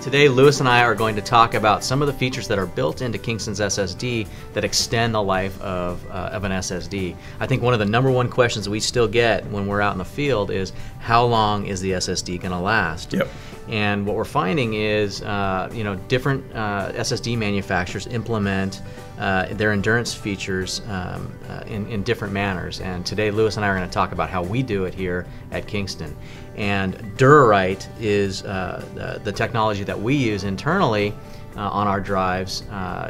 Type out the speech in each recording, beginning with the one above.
Today, Lewis and I are going to talk about some of the features that are built into Kingston's SSD that extend the life of an SSD. I think one of the #1 questions we still get when we're out in the field is, how long is the SSD going to last? Yep. And what we're finding is, different SSD manufacturers implement their endurance features in different manners. And today, Lewis and I are going to talk about how we do it here at Kingston. And DuraWrite is the technology that we use internally on our drives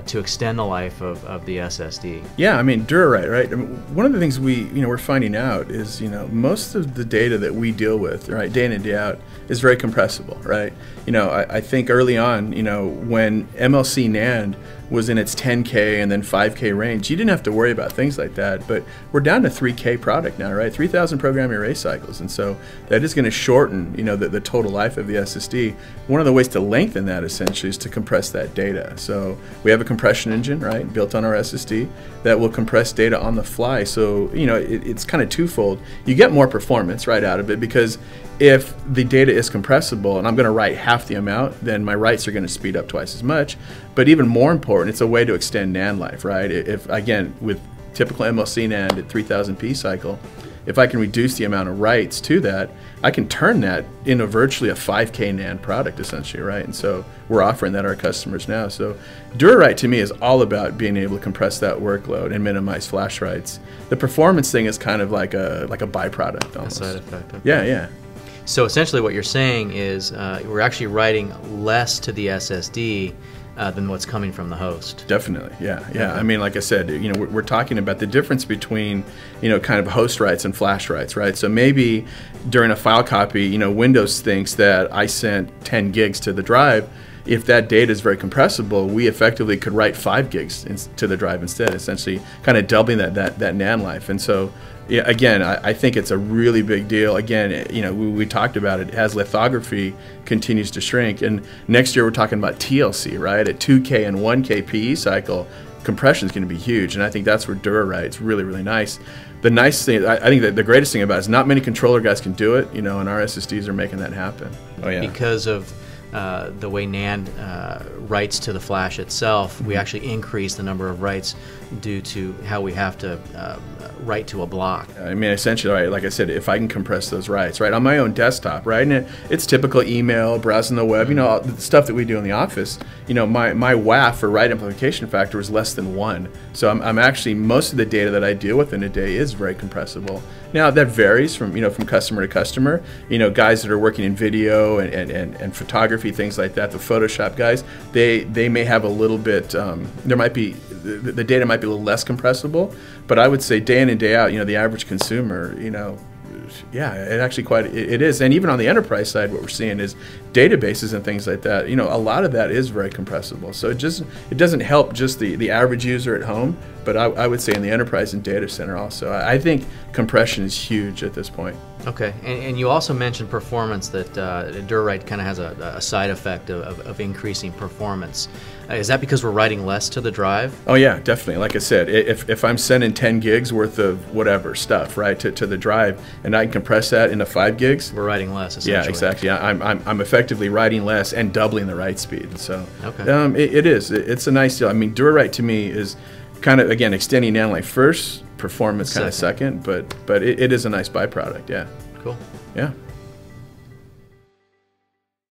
to extend the life of the SSD. Yeah, I mean, DuraWrite, right? I mean, one of the things we're finding out is, most of the data that we deal with, right, day in and day out, is very compressible, right? I think early on, when MLC NAND was in its 10K and then 5K range, you didn't have to worry about things like that. But we're down to 3K product now, right? 3,000 program erase cycles, and so that is going to shorten, the total life of the SSD. One of the ways to lengthen that essentially is to compress that data. So we have a compression engine, right, built on our SSD that will compress data on the fly. So it's kind of twofold. You get more performance right out of it, because if the data is compressible and I'm going to write half the amount, then my writes are going to speed up twice as much. But even more important, it's a way to extend NAND life, right? If again, with typical MLC NAND at 3000p cycle, if I can reduce the amount of writes to that, I can turn that into virtually a 5K NAND product essentially, right? And so we're offering that to our customers now. So DuraWrite to me is all about being able to compress that workload and minimize flash writes. The performance thing is kind of like a byproduct almost. A side effect. Okay. Yeah. So essentially what you're saying is we're actually writing less to the SSD than what's coming from the host. Definitely, yeah. Okay. I mean, like I said, we're talking about the difference between, kind of host writes and flash writes, right? So maybe during a file copy, Windows thinks that I sent 10 gigs to the drive. If that data is very compressible, we effectively could write 5 gigs to the drive instead, essentially kind of doubling that NAND life. And so, yeah, again, I think it's a really big deal. Again, we talked about it as lithography continues to shrink. And next year we're talking about TLC, right? At 2K and 1K PE cycle, compression is going to be huge. And I think that's where DuraWrite's really, really nice. The nice thing, I think that the greatest thing about it is not many controller guys can do it, and our SSDs are making that happen. Oh, yeah. Because of the way NAND writes to the flash itself, we actually increase the number of writes due to how we have to write to a block. I mean, essentially, right, like I said, if I can compress those writes, right, on my own desktop, right, and it's typical email, browsing the web, the stuff that we do in the office, my WAF for write amplification factor is less than 1. So I'm actually, most of the data that I deal with in a day is very compressible. Now, that varies from, from customer to customer. Guys that are working in video and photography, things like that, the Photoshop guys, they may have a little bit, there might be, the data might be a little less compressible, but I would say day in and day out, the average consumer, yeah, it actually it is. And even on the enterprise side, what we're seeing is databases and things like that, a lot of that is very compressible. So it doesn't help just the average user at home, but I would say in the enterprise and data center also. I think compression is huge at this point. Okay, and you also mentioned performance, that DuraWrite kind of has a side effect of increasing performance. Is that because we're writing less to the drive? Oh yeah, definitely. Like I said, if I'm sending 10 gigs worth of whatever stuff, right, to the drive, and I can compress that into 5 gigs, we're writing less, essentially. Yeah, exactly. Yeah, I'm effectively writing less and doubling the write speed. So okay. It's a nice deal. I mean, DuraWrite to me is kind of, again, extending NAND life first, performance kind of second, but it is a nice byproduct. Yeah. Cool. Yeah.